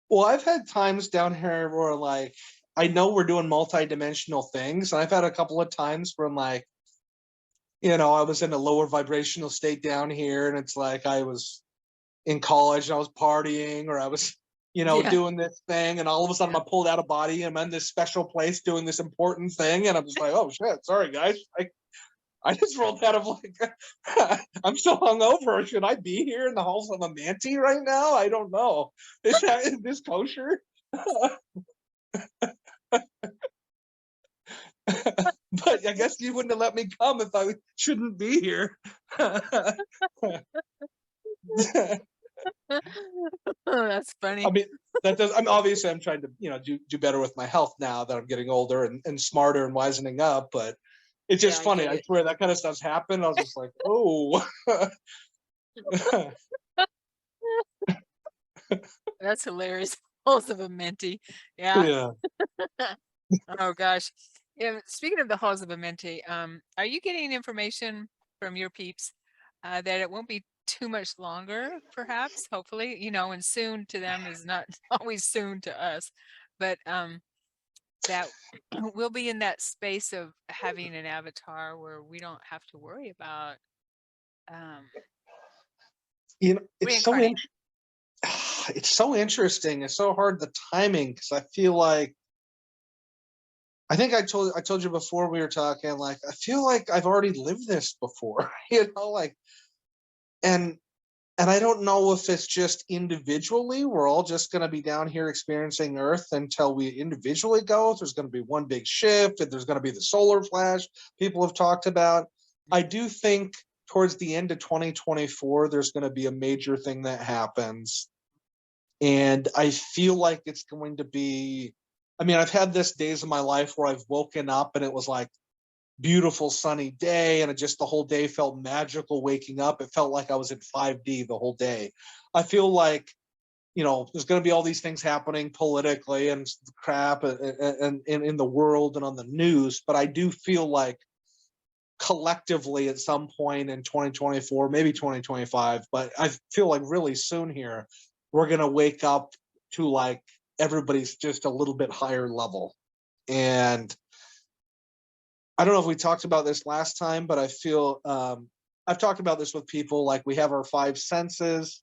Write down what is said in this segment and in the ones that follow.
Well, I've had times down here where like I know we're doing multi-dimensional things, and I've had a couple of times where I'm like, I was in a lower vibrational state down here, and it's like I was in college and I was partying, or I was, Yeah, doing this thing, and all of a sudden yeah. I'm pulled out of body and I'm in this special place doing this important thing, and I'm just like, oh shit, sorry guys, I just rolled out of like, I'm so hungover. Should I be here in the halls of a manti right now? I don't know. Is this kosher? But I guess you wouldn't have let me come if I shouldn't be here. Oh, that's I funny. mean, that does. I'm obviously I'm trying to do better with my health now that I'm getting older and smarter and wisening up. But it's Yeah, just I funny. get I it. swear that kind of stuff's happened. I was just like, oh, That's hilarious. Halls of a Menti. Yeah. yeah. Oh gosh. Yeah. Speaking of the halls of a Menti, are you getting information from your peeps that it won't be too much longer, perhaps, hopefully, and soon to them is not always soon to us, but that we'll be in that space of having an avatar where we don't have to worry about um It's so reincarnating. it's so interesting. It's so hard the timing because I feel like I think I told you before we were talking. Like I feel like I've already lived this before. Like and and I don't know if it's just individually, we're all just going to be down here experiencing Earth until we individually go. If there's going to be one big shift, if there's going to be the solar flash people have talked about. I do think towards the end of 2024, there's going to be a major thing that happens. And I feel like it's going to be, I mean, I've had this days of my life where I've woken up and it was like, beautiful sunny day, and it just the whole day felt magical waking up. It felt like I was in 5D the whole day. I feel like there's going to be all these things happening politically and crap and in the world and on the news, but I do feel like collectively at some point in 2024, maybe 2025, but I feel like really soon here we're going to wake up to like everybody's just a little bit higher level. And I don't know if we talked about this last time, but I feel I've talked about this with people. Like we have our five senses,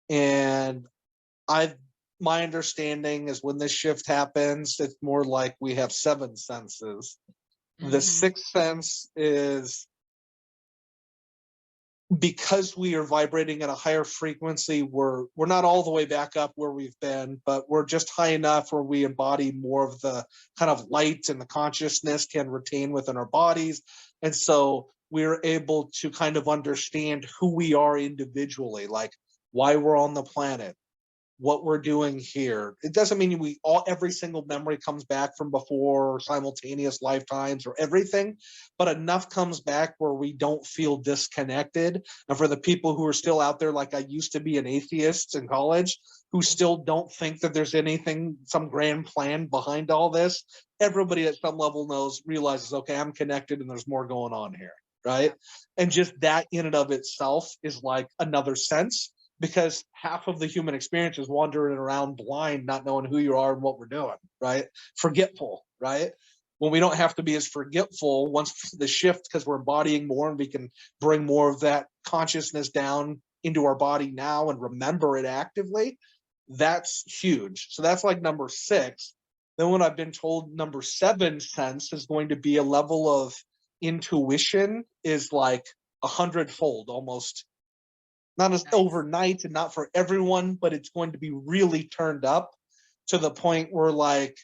and I've my understanding is when this shift happens, it's more like we have seven senses. The Mm-hmm. sixth sense is because we are vibrating at a higher frequency, we're not all the way back up where we've been, but we're just high enough where we embody more of the kind of light and the consciousness can retain within our bodies. And so we're able to kind of understand who we are individually, like why we're on the planet, what we're doing here. It doesn't mean we all every single memory comes back from before or simultaneous lifetimes or everything, but enough comes back where we don't feel disconnected. And for the people who are still out there, like I used to be an atheist in college, who still don't think that there's anything, some grand plan behind all this, everybody at some level realizes, okay, I'm connected and there's more going on here. Yeah. Right. And just that in and of itself is like another sense, because half of the human experience is wandering around blind, not knowing who you are and what we're doing, right? Forgetful, right? When we don't have to be as forgetful once the shift, because we're embodying more and we can bring more of that consciousness down into our body now and remember it actively. That's huge. So that's like number six. Then when I've been told number seven sense is going to be a level of intuition is like 100-fold almost, not as Nice. overnight and not for everyone, but it's going to be really turned up to the point where like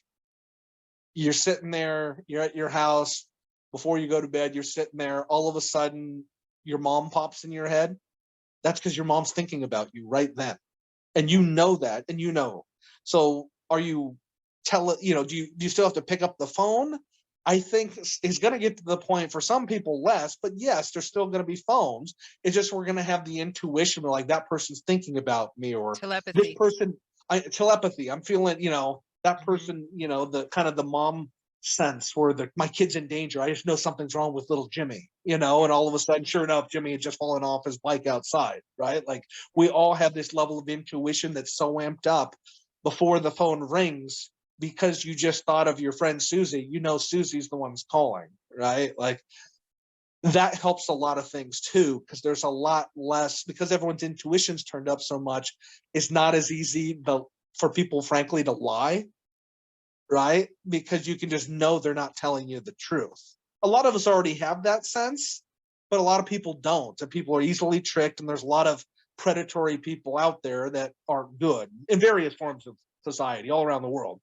you're sitting there, you're at your house before you go to bed, you're sitting there, all of a sudden your mom pops in your head. That's because your mom's thinking about you right then. And you know that, and you know. So are you do you still have to pick up the phone? I think it's going to get to the point for some people less, but yes, there's still going to be phones. It's just we're going to have the intuition like that person's thinking about me, or this Telepathy. person, telepathy. I'm feeling, that Mm-hmm. person, the kind of the mom sense where my kid's in danger. I just know something's wrong with little Jimmy, and Yeah. all of a sudden, sure enough, Jimmy had just fallen off his bike outside, right? Like we all have this level of intuition that's so amped up before the phone rings because you just thought of your friend Susie. You know Susie's the one's calling, right? Like that helps a lot of things too, because there's a lot less, because everyone's intuition's turned up so much. It's not as easy for people, frankly, to lie, right? Because you can just know they're not telling you the truth. A lot of us already have that sense, but a lot of people don't. And people are easily tricked, and there's a lot of predatory people out there that aren't good in various forms of society all around the world.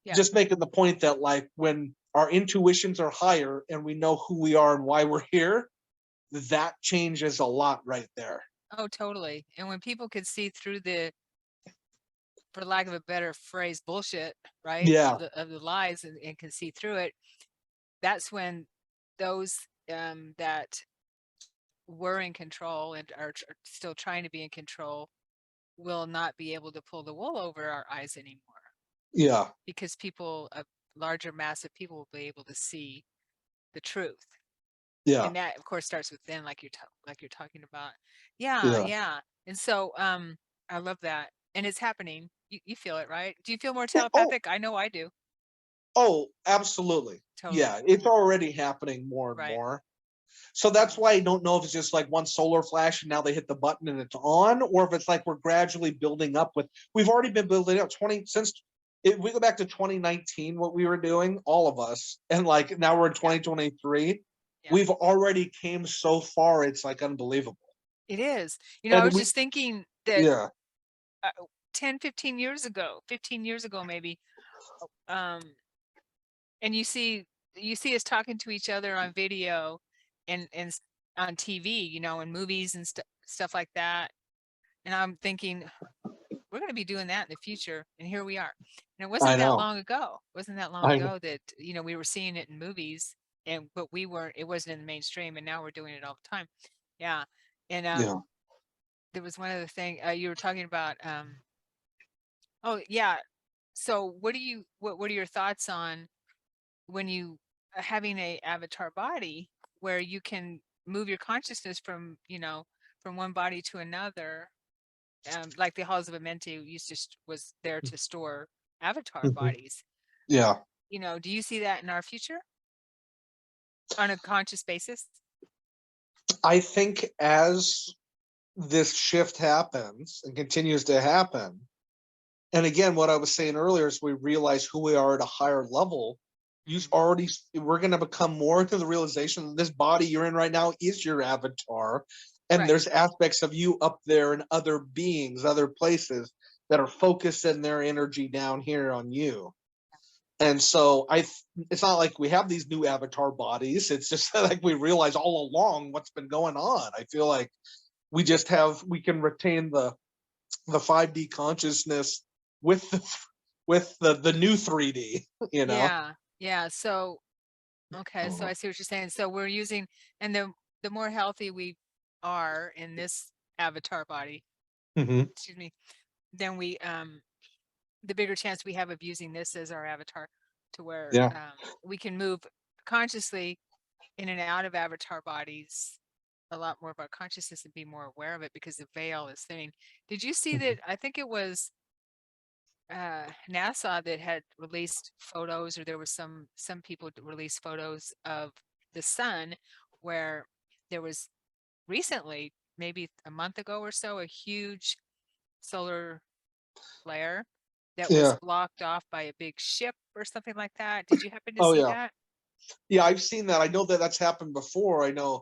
Yeah. Just making the point that, like, when our intuitions are higher and we know who we are and why we're here, that changes a lot right there. Oh, totally. And when people could see through the, for lack of a better phrase, bullshit, right? Yeah. Of the lies, and can see through it, that's when those that were in control and are still trying to be in control will not be able to pull the wool over our eyes anymore. Yeah. Because people, a larger mass of people, will be able to see the truth. Yeah. And that, of course, starts within, like you're talking about. Yeah, Yeah. yeah. And so I love that. And it's happening. You feel it, right? Do you feel more Yeah. telepathic? I know I do. Oh, absolutely. Totally. Yeah, it's already happening more and Right. more. So that's why I don't know if it's just like one solar flash and now they hit the button and it's on, or if it's like we're gradually building up with. We've already been building up since if we go back to 2019, what we were doing, all of us, and like now we're in 2023. Yeah. We've already came so far. It's like unbelievable. It is. You know, I was just thinking that Yeah. 10, 15 years ago, maybe, and you see us talking to each other on video and on TV, you know, in movies and stuff like that. And I'm thinking, we're going to be doing that in the future. And here we are. And it wasn't I that know. long ago. It wasn't that long I know. ago that, you know, we were seeing it in movies, but we weren't, it wasn't in the mainstream, and now we're doing it all the time. Yeah. And Yeah. there was one other thing you were talking about. Oh yeah. So what are your thoughts on when you having a avatar body where you can move your consciousness from, you know, from one body to another, like the halls of Amenti used to was there to store avatar Mhm. bodies. Yeah. You know, do you see that in our future on a conscious basis? I think as this shift happens and continues to happen, and again, what I was saying earlier is we realize who we are at a higher level. We're going to become more to the realization that this body you're in right now is your avatar, and Right. there's aspects of you up there and other beings, other places that are focusing their energy down here on you. And so it's not like we have these new avatar bodies. It's just like we realize all along what's been going on. I feel like we can retain the 5D consciousness with the new 3D, you know. Yeah. Yeah. So okay, so I see what you're saying. So we're using, and the more healthy we are in this avatar body, Mm-hmm. excuse me, then the bigger chance we have of using this as our avatar, to where Yeah. we can move consciously in and out of avatar bodies a lot more of our consciousness and be more aware of it, because the veil is thinning. Did you see that? I think it was NASA that had released photos, or there was some people that released photos of the sun, where there was recently, maybe a month ago or so, a huge solar flare that was Yeah. blocked off by a big ship or something like that. Did you happen to Oh see yeah. that? Yeah, I've seen that. I know that that's happened before. I know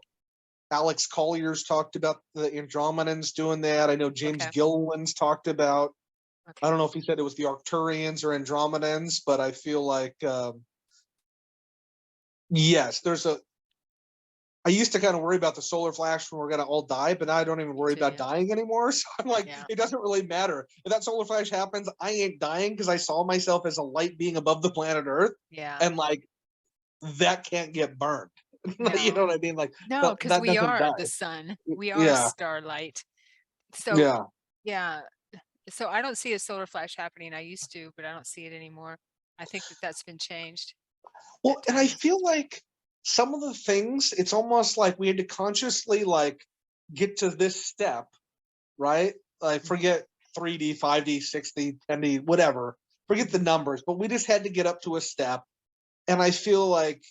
Alex Collier's talked about the Andromedans doing that. I know James Okay. Gilliland's talked about. I Okay. don't know if he said it was the Arcturians or Andromedans, but I feel like yes, I used to kind of worry about the solar flash when we're gonna all die, but now I don't even Me worry too. about Yeah. dying anymore. So I'm like, Yeah. it doesn't really matter. If that solar flash happens, I ain't dying because I saw myself as a light being above the planet Earth. Yeah. And like that can't get burned. You know No. what I mean? Like No, because that we doesn't are die. the sun. We are Yeah. starlight. So Yeah. yeah. So I don't see a solar flash happening. I used to, but I don't see it anymore. I think that that's been changed. Well, That and I timing. feel like some of the things, it's almost like we had to consciously like get to this step, right? I forget. 3D, 5D, 6D, 10D, whatever. Forget the numbers, but we just had to get up to a step. And I feel like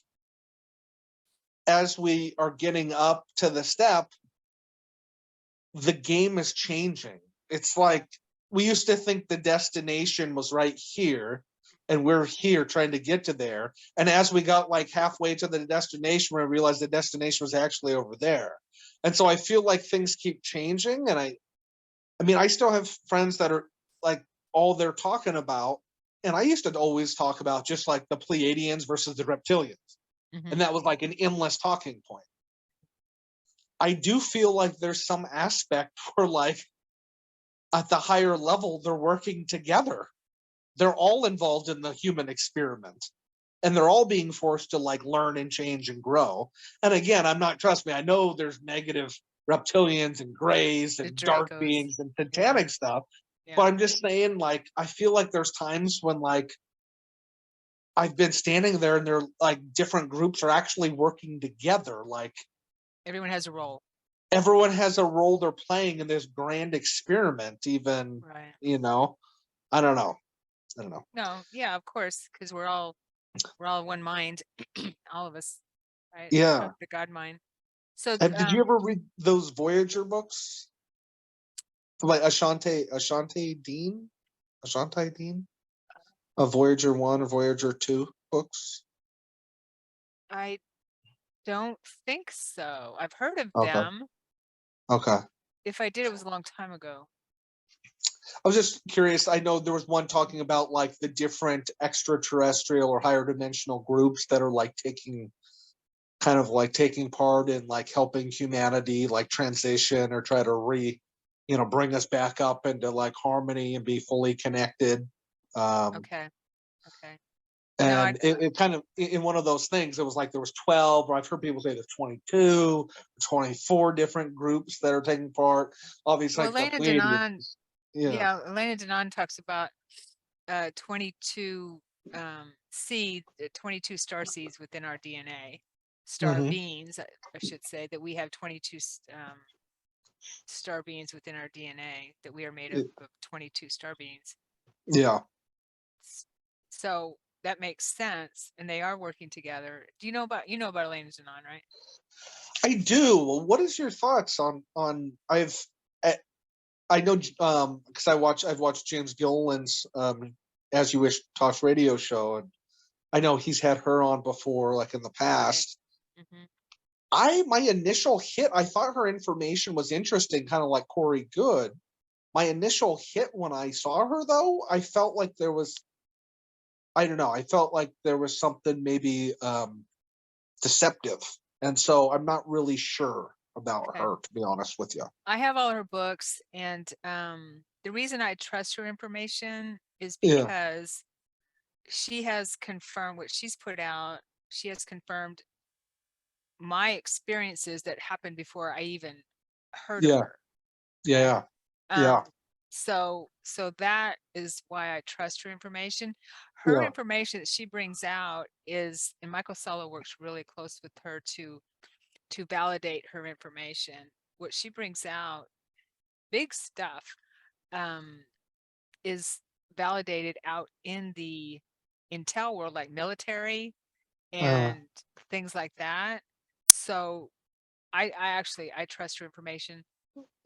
as we are getting up to the step, the game is changing. It's like we used to think the destination was right here, and we're here trying to get to there. And as we got like halfway to the destination, we realized the destination was actually over there. And so I feel like things keep changing. And I mean, I still have friends that are like all they're talking about. And I used to always talk about just like the Pleiadians versus the Reptilians. And that was like an endless talking point. I do feel like there's some aspect where, like, at the higher level, they're working together. They're all involved in the human experiment, and they're all being forced to like learn and change and grow. And again, I'm not, trust me, I know there's negative reptilians and grays and dark beings and satanic stuff, but I'm just saying, like, I feel like there's times when like I've been standing there and they're like different groups are actually working together. Like everyone has a role. Everyone has a role they're playing in this grand experiment, even, you know, I don't know. No, yeah, of course, because we're all one mind, all of us, right? Yeah. The God mind. So did you ever read those Voyager books? Like Ashanti Dean? A Voyager 1 or Voyager 2 books? I don't think so. I've heard of Okay. them. Okay. If I did, it was a long time ago. I was just curious. I know there was one talking about like the different extraterrestrial or higher dimensional groups that are like taking part in like helping humanity like transition or try to bring us back up into like harmony and be fully connected. Okay. And it kind of, in one of those things, it was like there was 12, or I've heard people say there's 22, 24 different groups that are taking part. Obviously, well, like Elena Denon, Elena Denon talks about 22 seeds, 22 star seeds within our DNA, star beings, I should say, that we have 22 star beings within our DNA, that we are made of 22 star beings. Yeah. So that makes sense, and they are working together. Do you know about Elena Denon, right? I do. What is your thoughts on I know because I've watched James Gilliland's As You Wish Talks radio show, and I know he's had her on before, like in the past. My initial hit, I thought her information was interesting, kind of like Corey Good. My initial hit when I saw her, though, I felt like there was, I don't know, I felt like there was something maybe deceptive. And so I'm not really sure about her, to be honest with you. I have all her books, and the reason I trust her information is because she has confirmed what she's put out. She has confirmed my experiences that happened before I even heard of her. Yeah. So that is why I trust her information. Her information that she brings out is, and Michael Solo works really close with her to validate her information. What she brings out, big stuff, is validated out in the intel world, like military and things like that. So I trust her information.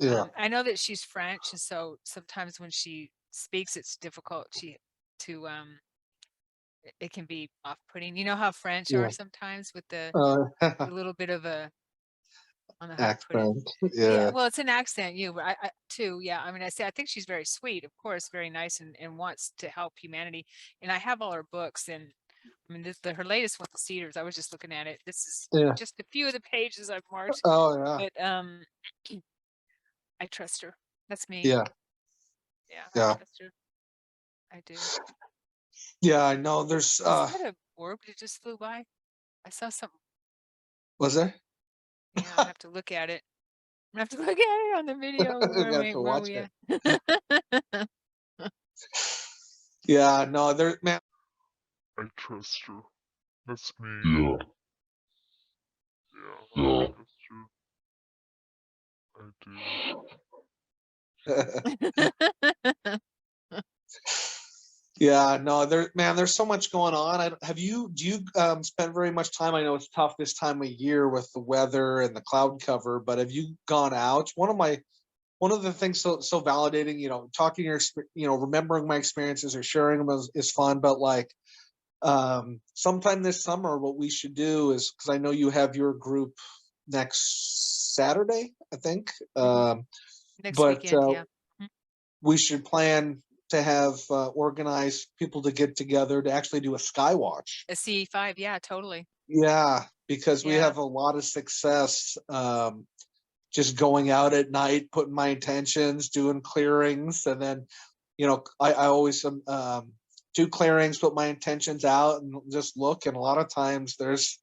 I know that she's French, and so sometimes when she speaks, it's difficult it can be off-putting. You know how French are sometimes with the little bit of a, I don't know how to put it. Yeah, well, it's an accent. I too. Yeah, I mean, I think she's very sweet, of course, very nice, and wants to help humanity. And I have all her books, and I mean, her latest one, The Cedars. I was just looking at it. This is just a few of the pages I've marked. But I trust her. That's me. Yeah. I trust her. I do. Yeah, I know. There's Is that a orb that just flew by? I saw something. Was there? Yeah, I have to look at it. I have to look at it on the video. Where we at? Yeah, no, man. I trust you. That's me. Yeah. I trust you. I do. Yeah, no, there's so much going on. Do you spend very much time? I know it's tough this time of year with the weather and the cloud cover, but have you gone out? One of the things so validating, talking remembering my experiences or sharing them is fun, but like sometime this summer, what we should do is, because I know you have your group next Saturday, I think. Next But weekend, yeah. we should plan to have organized people to get together to actually do a sky watch. A CE5, yeah, totally. Yeah, because we Yeah. have a lot of success just going out at night, putting my intentions, doing clearings, and then I always do clearings, put my intentions out, and just look. And a lot of times there's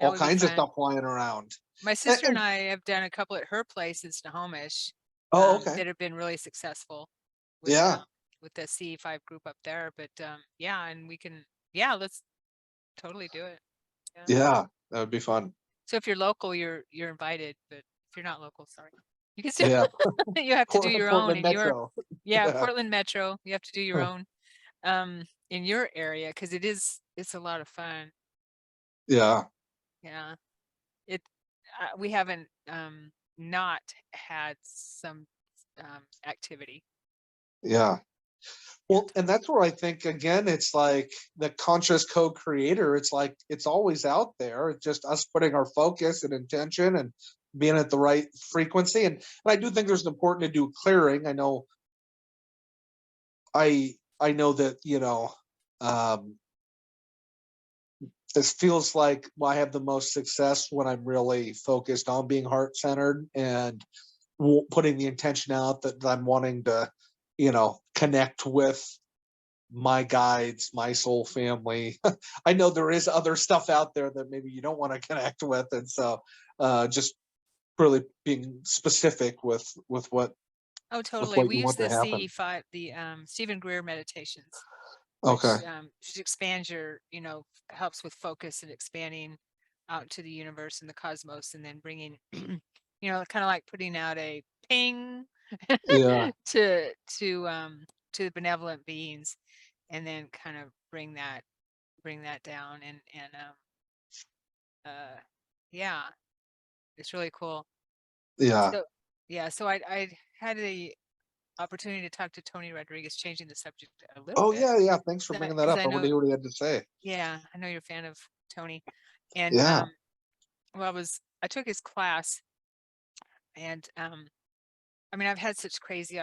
That all would be kinds of fun. stuff flying around. My sister and I have done a couple at her place in Snohomish Oh, okay. that have been really successful Yeah. with the CE5 group up there. But yeah, and we can, yeah, let's totally do it. Yeah. Yeah, that would be fun. So if you're local, you're invited, but if you're not local, sorry. You can still Yeah. you have to do your own Portland in your Metro. yeah, Yeah. Portland Metro. You have to do your own in your area because it's a lot of fun. Yeah. Yeah. It we haven't not had some activity. Yeah. Yeah, Well, and that's where I think again, it's like the conscious co-creator. It's like it's always out there. It's just us putting our focus and intention and being at the right frequency. And I do think there's important to do clearing. I know that this feels like I have the most success when I'm really focused on being heart centered and putting the intention out that I'm wanting to, connect with my guides, my soul family. I know there is other stuff out there that maybe you don't want to connect with, and so just really being specific with what oh, with totally. what We you use want the to happen. CE5, the Stephen Greer meditations, Okay. which just expands your, helps with focus and expanding out to the universe and the cosmos, and then bringing, kind of like putting out a ping Yeah. to the benevolent beings, and then kind of bring that down and yeah, it's really cool. Yeah. So yeah, so I had the opportunity to talk to Tony Rodriguez, changing the subject a little Oh bit yeah, yeah. Thanks for bringing that because up. I I want to know, hear what he had to say. yeah, I know you're a fan of Tony, and Yeah. well, I took his class, and I mean, I've had such crazy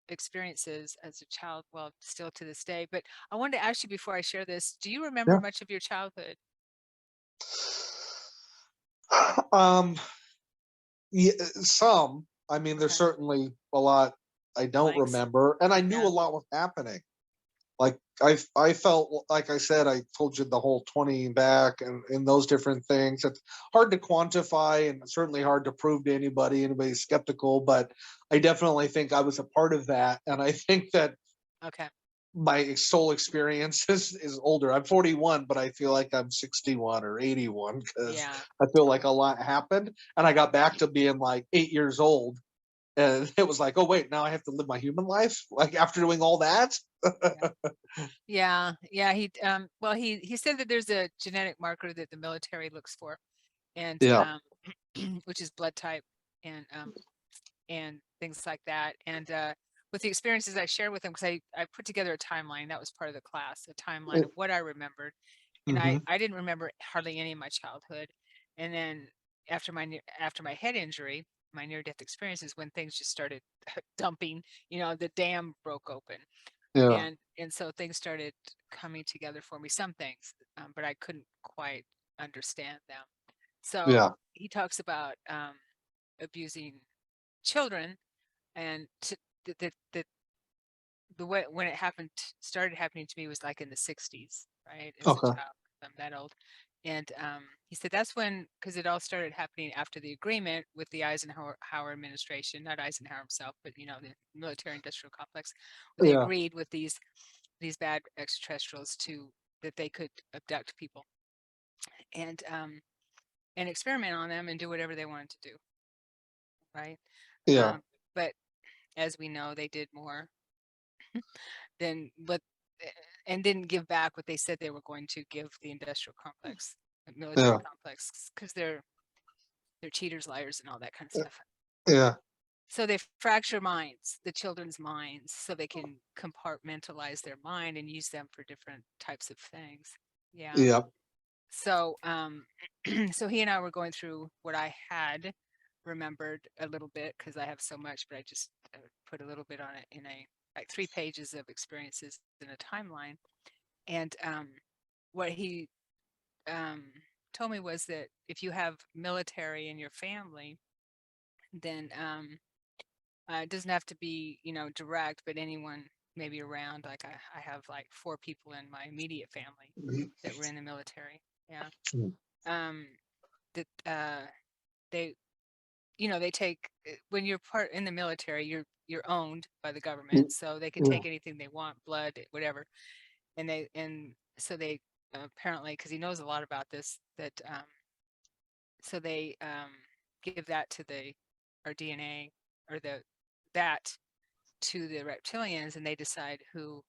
experiences as a child, well, still to this day. But I wanted to ask you before I share this: do you remember Yeah. much of your childhood? Um. Yeah. Some. I mean, there's Okay, certainly a lot I don't blanks. remember, and I knew Yeah. a lot was happening. Like I felt like I said, I told you the whole 20 back and those different things. It's hard to quantify and certainly hard to prove to anybody. Anybody's skeptical, but I definitely think I was a part of that. And I think that Okay. my soul experience is older. I'm 41, but I feel like I'm 61 or 81 because Yeah. I feel like a Totally. lot happened. And I got back to being like 8 years old. And it was like, oh wait, now I have to live my human life like after doing all that. Yeah. Yeah. Yeah. Well, he said that there's a genetic marker that the military looks for, and Yeah. which is blood type and things like that. And with the experiences I shared with him, because I put together a timeline, that was part of the class, a timeline of what I remembered. And I Mm-hmm. I didn't remember hardly any of my childhood. And then after my head injury, my near death experiences, when things just started dumping, the dam broke open, Yeah. and so things started coming together for me. Some things, but I couldn't quite understand them. So Yeah. he talks about abusing children, and the way when it started happening to me was like in the 60s, right? As a Okay. child, I'm that old. And he said that's when, because it all started happening after the agreement with the Eisenhower administration, not Eisenhower himself, but the military industrial complex, where they Yeah. agreed with these bad extraterrestrials that they could abduct people and experiment on them and do whatever they wanted to do, right? Yeah. But as we know, they did more than what and didn't give back what they said they were going to give the industrial complex, the military Yeah. complex, because they're cheaters, liars, and all that kind of Yeah. stuff. Yeah. So they fracture minds, the children's minds, so they can compartmentalize their mind and use them for different types of things. Yeah. Yeah. So so he and I were going through what I had remembered a little bit, because I have so much, but I just put a little bit on it in a like 3 pages of experiences in a timeline. And what he told me was that if you have military in your family, then it doesn't have to be, direct, but anyone maybe around. Like I have like 4 people in my immediate family that were in the military. Yeah. That they, they take, when you're part in the military, you're owned by the government, so they can take anything they want, blood, whatever. And so they apparently, because he knows a lot about this, that so they give that to our DNA, or that to the reptilians, and they decide who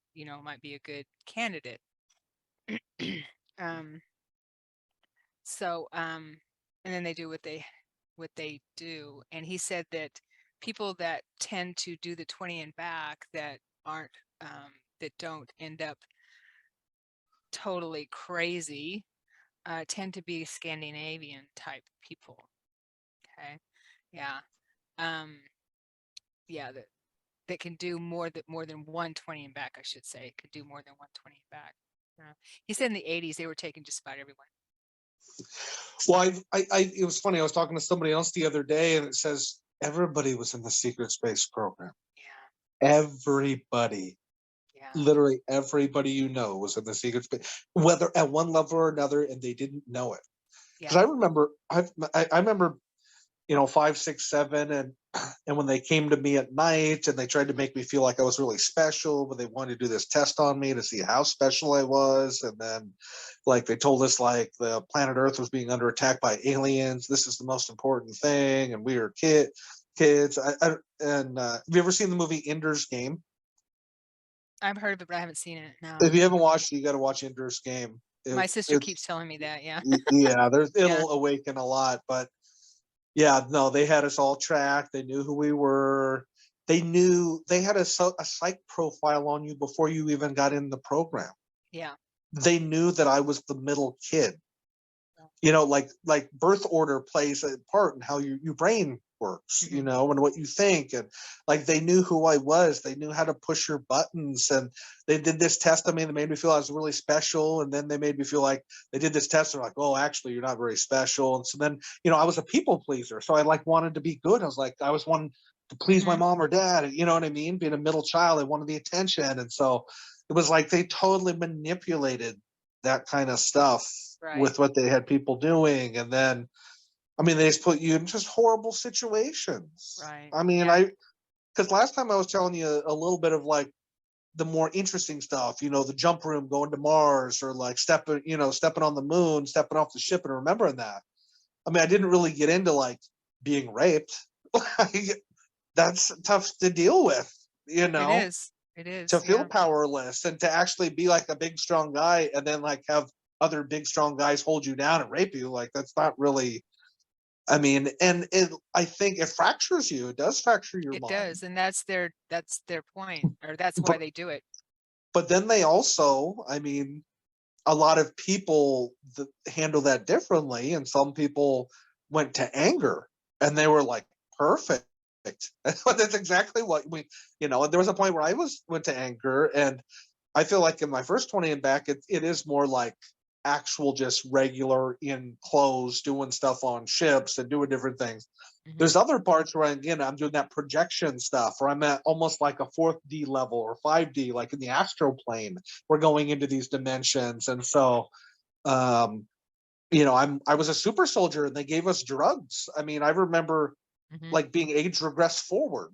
might be a good candidate. um and then they do what they do. And he said that people that tend to do the 20 and back, that aren't that don't end up totally crazy, tend to be Scandinavian type people. Okay. Yeah. Yeah, that can do more than 120 and back, I should say. Could do more than 120 and back. He said in the 80s they were taking just about everyone. Well, it was funny. I was talking to somebody else the other day, and it says everybody was in the secret space program. Yeah. Everybody, Yeah. literally everybody was in the secret space, whether at one level or another, and they didn't know it. Because Yeah. I remember, 5, 6, 7, and when they came to me at night and they tried to make me feel like I was really special, but they wanted to do this test on me to see how special I was. And then like they told us like the planet Earth was being under attack by aliens. This is the most important thing. And we were kids. Have you ever seen the movie Ender's Game? I've heard of it, but I haven't seen it. No. If you haven't watched it, you got to watch Ender's Game. My sister keeps telling me that. Yeah. Yeah, Yeah. it'll awaken a lot. But yeah, no, they had us all tracked. They knew who we were. They knew they had a psych profile on you before you even got in the program. Yeah. They knew that I was the middle kid. Like birth order plays a part in how your brain works, Mhm. And what you think. And like they knew who I was. They knew how to push your buttons. And they did this test on me that made me feel I was really special. And then they made me feel like they did this test. They're like, oh, actually, you're not very special. And so then, I was a people pleaser. So I like wanted to be good. I was wanting to please my Mhm. mom or dad. You know what I mean? Being a middle child, I wanted the attention. And so it was like they totally manipulated that kind of stuff Right. with what they had people doing. And then, I mean, they just put you in just horrible situations. Right. I mean, Yeah. because last time I was telling you a little bit of like the more interesting stuff, the jump room, going to Mars, or like stepping on the moon, stepping off the ship and remembering that. I mean, I didn't really get into like being raped. That's tough to deal with, It is. It is. to feel Yeah. powerless and to actually be like a big strong guy and then like have other big strong guys hold you down and rape you. Like that's not really, I mean, and I think it fractures you. It does fracture your It mind. does, and that's their point, or that's why But they do it. but then they also, I mean, a lot of people handle that differently, and some people went to anger and they were like perfect. That's exactly what we, and there was a point where I went to anger, and I feel like in my first 20 and back, it is more like actual just regular in clothes, doing stuff on ships and doing different things. Mhm. There's other parts where I'm doing that projection stuff, or I'm at almost like a 4D level or 5D, like in the astral plane. We're going into these dimensions. And so, I was a super soldier and they gave us drugs. I mean, I remember Mhm. like being age regress forward.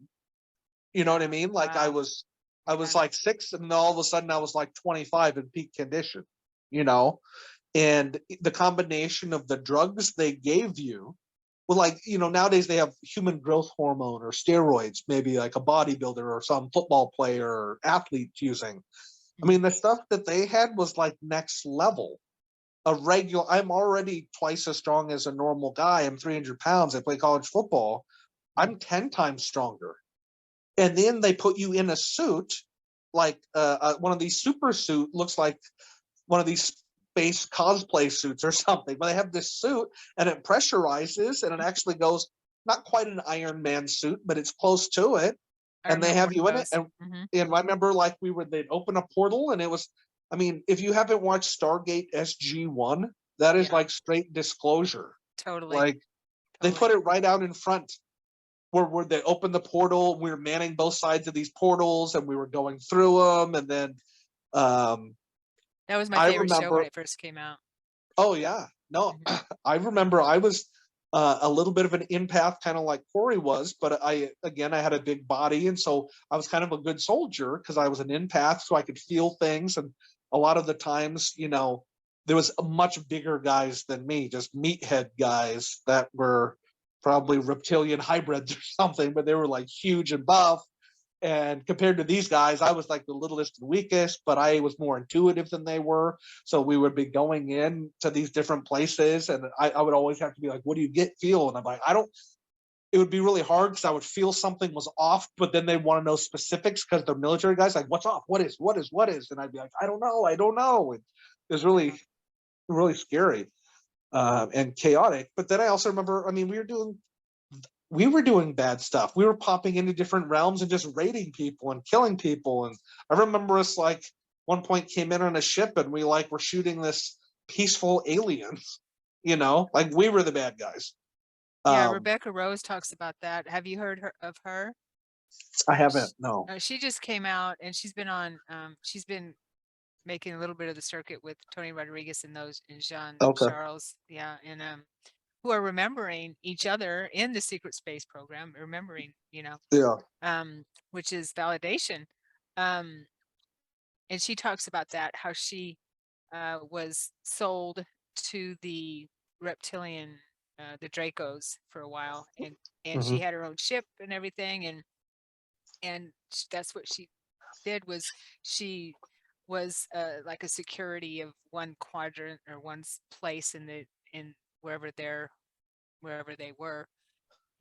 You know what I mean? Like I Wow. was Yeah. like 6, and then all of a sudden I was like 25 in peak condition, and the combination of the drugs they gave you, well, like, nowadays they have human growth hormone or steroids, maybe like a bodybuilder or some football player or athlete using. I mean, the stuff that they had was like next level. I'm already twice as strong as a normal guy. I'm 300 pounds. I play college football. I'm 10 times stronger. And then they put you in a suit, like one of these super suit, looks like one of these space cosplay suits or something. But they have this suit and it pressurizes and it actually goes, not quite an Iron Man suit, but it's close to it. I And they remember have one you of in it. those. And I remember like they'd open a portal and it was, I mean, if you haven't watched Stargate SG-1, that is Yeah. like straight disclosure. Totally. Like they put it right out in front where they opened the portal. We were manning both sides of these portals and we were going through them. And then That was my I favorite show when remember, it first came out. oh yeah, no, Mhm. I remember I was a little bit of an empath, kind of like Corey was, but I had a big body, and so I was kind of a good soldier because I was an empath, so I could feel things. And a lot of the times, there was much bigger guys than me, just meathead guys that were probably reptilian hybrids or something, but they were like huge and buff. And compared to these guys, I was like the littlest and weakest, but I was more intuitive than they were. So we would be going in to these different places, and I would always have to be like, "What do you feel?" And I'm like, "I don't." It would be really hard because I would feel something was off, but then they want to know specifics because they're military guys. Like, what's off? What is? And I'd be like, I don't know. And it was really, really scary and chaotic. But then I also remember, I mean, we were doing bad stuff. We were popping into different realms and just raiding people and killing people. And I remember us like one point came in on a ship and we like were shooting this peaceful aliens, like we were the bad guys. Yeah, Rebecca Rose talks about that. Have you heard of her? I haven't, no. She just came out and she's been making a little bit of the circuit with Tony Rodriguez and Jean Okay. Charles, yeah, and who are remembering each other in the secret space program, remembering, Yeah. which is validation. And she talks about that, how she was sold to the reptilian, the Dracos for a while, and Mm-hmm. she had her own ship and everything, and that's what she did. Was she was like a security of one quadrant or one place in wherever they were,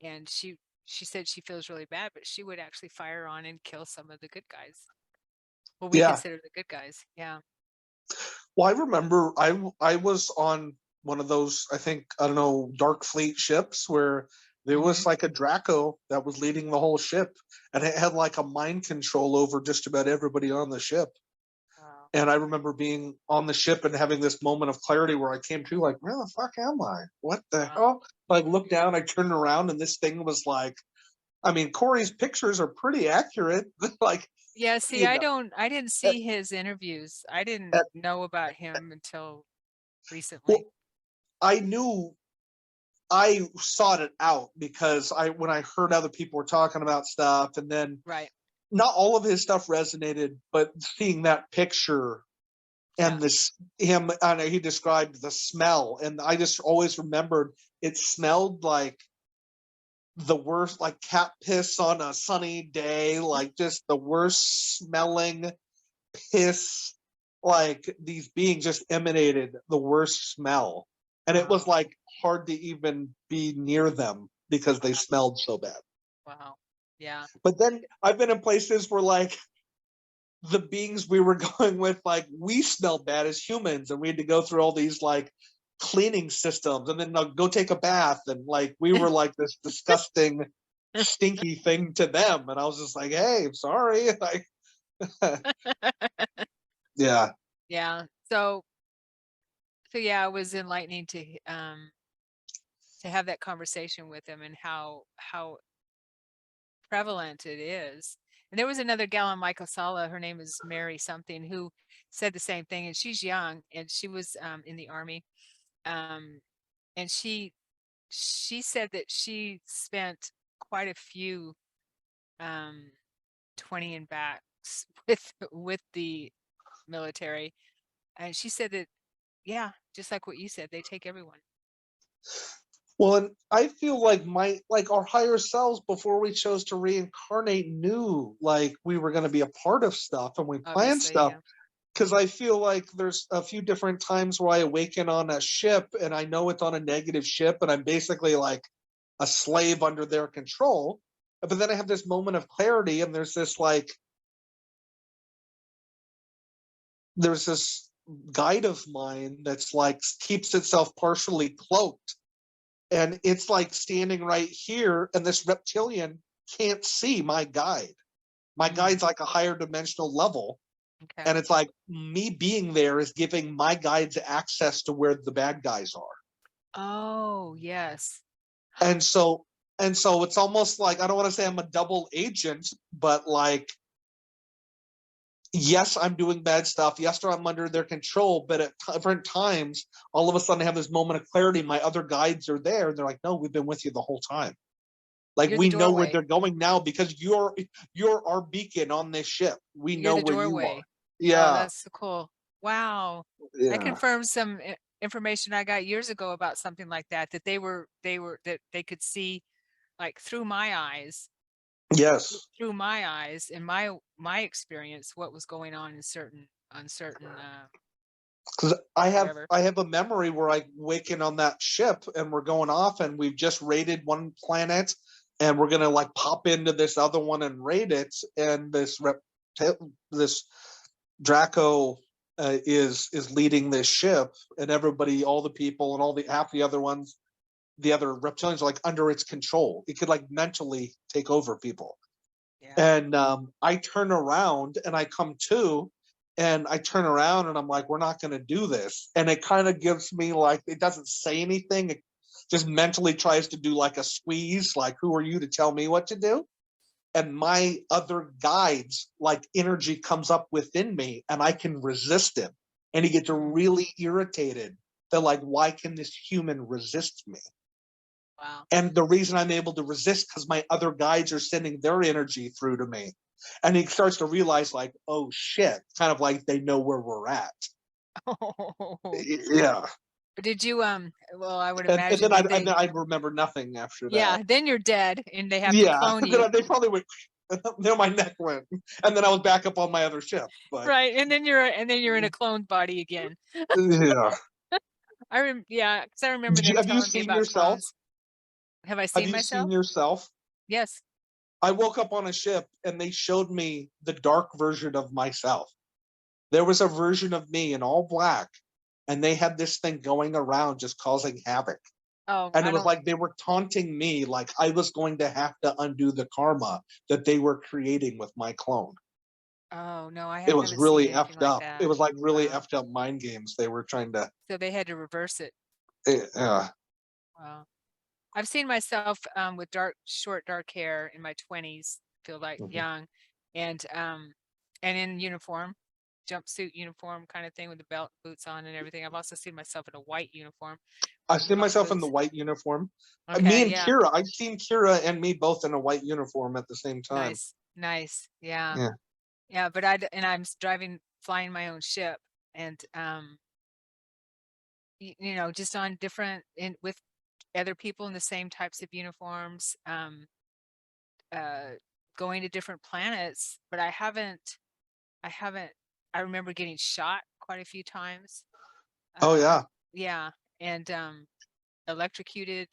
and she said she feels really bad, but she would actually fire on and kill some of the good guys. Well, we Yeah. consider the good guys. Yeah. Well, I remember I was on one of those, I think, I don't know, Dark Fleet ships where there was like a Draco that was leading the whole ship, and it had like a mind control over just about everybody on the ship. Wow. And I remember being on the ship and having this moment of clarity where I came to like, where the fuck am I? What the hell? Like, look down, I turned around, and this thing was like, I mean, Corey's pictures are pretty accurate. Like, Yeah, see, you know, I didn't see his interviews. I didn't at, know about him until well, recently. I sought it out because when I heard other people were talking about stuff, and then Right. not all of his stuff resonated, but seeing that picture and he described the smell, and I just always remembered it smelled like the worst, like cat piss on a sunny day, like just the worst smelling piss. Like these beings just emanated the worst smell, and it was Wow. like hard to even be near them because they smelled so bad. Wow. Yeah. But then I've been in places where like the beings we were going with, like we smelled bad as humans, and we had to go through all these like cleaning systems, and then go take a bath, and like we were like this disgusting, stinky thing to them, and I was just like, "Hey, I'm sorry." Like, yeah, Yeah. So yeah, it was enlightening to have that conversation with him and how prevalent it is. And there was another gal on Michael Sala, her name is Mary something, who said the same thing, and she's young and she was in the army. And she said that she spent quite a few 20 and backs with the military. And she said that, yeah, just like what you said, they take everyone. well, and I feel like our higher selves before we chose to reincarnate knew like we were going to be a part of stuff, and we planned Obviously, stuff. yeah. because I feel like there's a few different times where I awaken on a ship and I know it's on a negative ship and I'm basically like a slave under their control. But then I have this moment of clarity and there's this guide of mine that's like keeps itself partially cloaked and it's like standing right here and this reptilian can't see my guide. My guide's like a higher dimensional level. Okay. And it's like me being there is giving my guides access to where the bad guys are. Oh, yes. And so it's almost like I don't want to say I'm a double agent, but like yes, I'm doing bad stuff. Yes, I'm under their control, but at different times, all of a sudden I have this moment of clarity. My other guides are there, and they're like, "No, we've been with you the whole time. Like You're we the know where doorway. they're going now because you're our beacon on this ship. We You're know the where you are." doorway. Oh, Yeah, that's so cool. Wow. That yeah, confirms some information I got years ago about something like that, that that they could see like through my eyes, yes. in my experience, what was going on in certain Because whatever. I have a memory where I waken on that ship and we're going off and we've just raided one planet and we're gonna like pop into this other one and raid it and this Draco is leading this ship and everybody, all the people and all the half the other ones, the other reptilians are like under its control. It could like mentally take over people. Yeah. And I turn around and I come to, and I turn around and I'm like, we're not going to do this. And it kind of gives me like, it doesn't say anything. It just mentally tries to do like a squeeze, like, who are you to tell me what to do? And my other guides, like energy comes up within me and I can resist him. And he gets really irritated. They're like, why can this human resist me? Wow. And the reason I'm able to resist because my other guides are sending their energy through to me. And he starts to realize, like, oh shit, kind of like they know where we're at. Yeah. But did you well, I would And imagine then that they I remember nothing after yeah, that. then you're dead and they have to Yeah. clone you. They probably went, then my neck went. And then I was back up on my other ship. But Right. And then you're in a cloned body again. yeah. Yeah, because I remember them Have you telling me seen about yourself? clones. Have I Have seen you myself? seen yourself? Yes. I woke up on a ship and they showed me the dark version of myself. There was a version of me in all black, and they had this thing going around just causing havoc. Oh, And I it was don't like they were taunting me, like I was going to have to undo the karma that they were creating with my clone. oh no, I It was haven't seen really anything effed like up. It that. was like really Wow. effed up mind games they were trying to. So they had to reverse it. Yeah. Wow. I've seen myself with short dark hair in my 20s, feel like Mhm. young, and in uniform, jumpsuit uniform kind of thing with the belt, boots on, and everything. I've also seen myself in a white uniform I've with seen long myself in the boots. white uniform. Me Okay, and yeah, Kira, I've seen Kira and me both in a white uniform at the same time. nice, nice, yeah, Yeah. yeah. But I'm flying my own ship, and just on different with other people in the same types of uniforms, uh, going to different planets. But I haven't. I remember getting shot quite a few times. Oh yeah. Yeah, and electrocuted,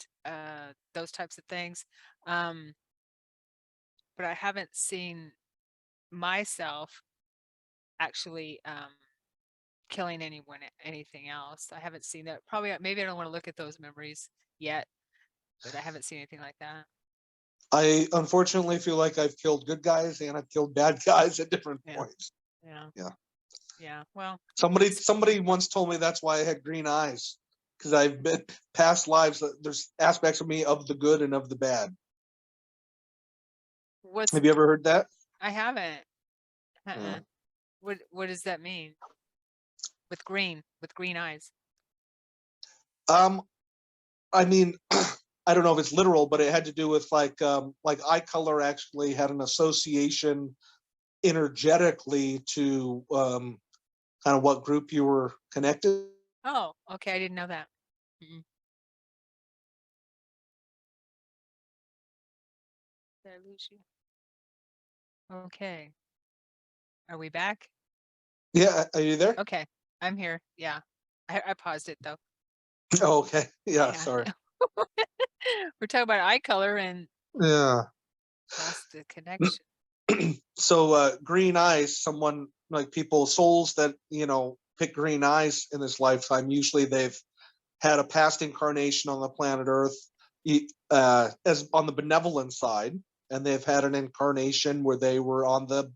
those types of things. Um, but I haven't seen myself actually killing anyone, anything else. I haven't seen that. Probably, maybe I don't want to look at those memories yet, but I haven't seen anything like that. I unfortunately feel like I've killed good guys and I've killed bad guys at different Yeah, points. yeah, Yeah. yeah. Well, Somebody once told me that's why I had green eyes because I've been past lives. There's aspects of me of the good and of the bad. what's Have you ever heard that? I haven't. Yeah. Uh-uh. What does that mean? With green eyes. Um, I mean, I don't know if it's literal, but it had to do with like eye color actually had an association energetically to kind of what group you were connected. Oh, okay. I didn't know that. Mm-mm. Did I lose you? Okay. Are we back? Yeah, are you there? Okay, I'm here. Yeah, I paused it though. Oh, okay. Yeah, Yeah, sorry. we're talking about eye color and Yeah. lost the connection. So green eyes, someone like people, souls that, pick green eyes in this lifetime, usually they've had a past incarnation on the planet Earth as on the benevolent side, and they've had an incarnation where they were on the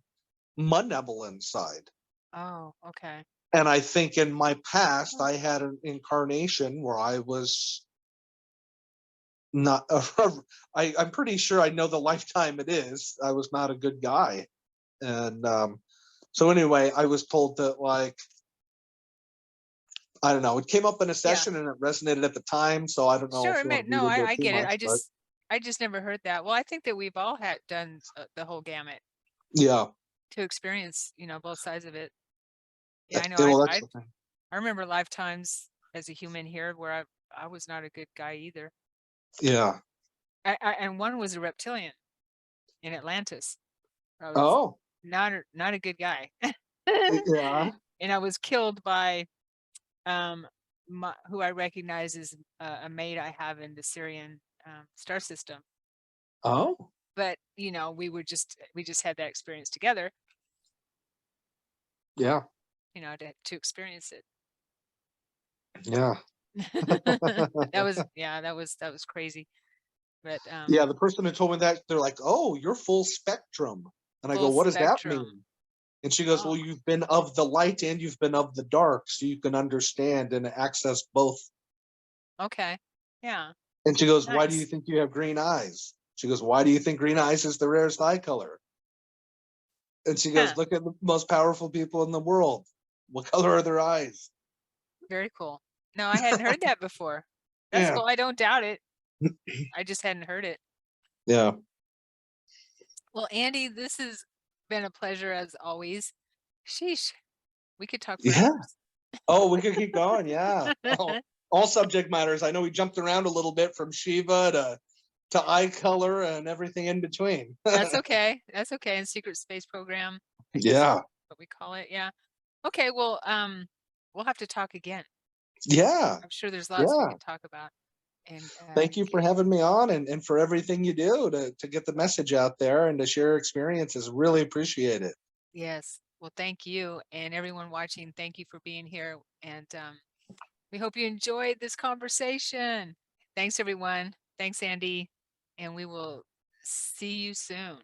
malevolent side. Oh, okay. And I think in my past, I had an incarnation where I was not. I'm pretty sure I know the lifetime it is. I was not a good guy, and so anyway, I was told that, like, I don't know. It came up in a Yeah, session and it resonated at the time. So I don't know sure. if you want to read No, into it I too get it. much, but I just never heard that. Well, I think that we've all had done the whole gamut yeah. to experience, both sides of it. Yeah, I know. Yeah, well, that's the thing. I remember lifetimes as a human here where I was not a good guy either. Yeah. And one was a reptilian in Atlantis. I was Oh, not a good guy. yeah. And I was killed by who I recognize as a mate I have in the Syrian star system. Oh, But we just had that experience together, yeah. to experience it. Yeah. That was crazy. But Yeah. The person who told me that, they're like, "Oh, you're full spectrum," and I go, full "What does that spectrum. mean?" And she goes, Oh, "Well, you've been of the light and you've been of the dark, so you can understand and access both." okay. Yeah, And she goes, "Why do you nice. think you have green eyes?" She goes, "Why do you think green eyes is the rarest eye color?" And she Huh, goes, "Look at the most powerful people in the world. What color are their eyes?" very cool. No, I hadn't heard that before. That's Yeah. cool. I don't doubt it. I just hadn't heard it. Yeah. Well, Andy, this has been a pleasure as always. Sheesh, we could talk for Yeah. hours. Oh, we could keep going. Yeah. All subject matters. I know we jumped around a little bit from Shiva to eye color and everything in between. That's okay. That's okay. And secret space program, I guess Yeah. what we call it. Yeah. Okay. Well, we'll have to talk again. Yeah. I'm sure there's lots we Yeah. can talk about. And Thank you for having me on and for everything you do to get the message out there and to share experiences. Really appreciate it. yes. Well, thank you. And everyone watching, thank you for being here. And we hope you enjoyed this conversation. Thanks, everyone. Thanks, Andy. And we will see you soon.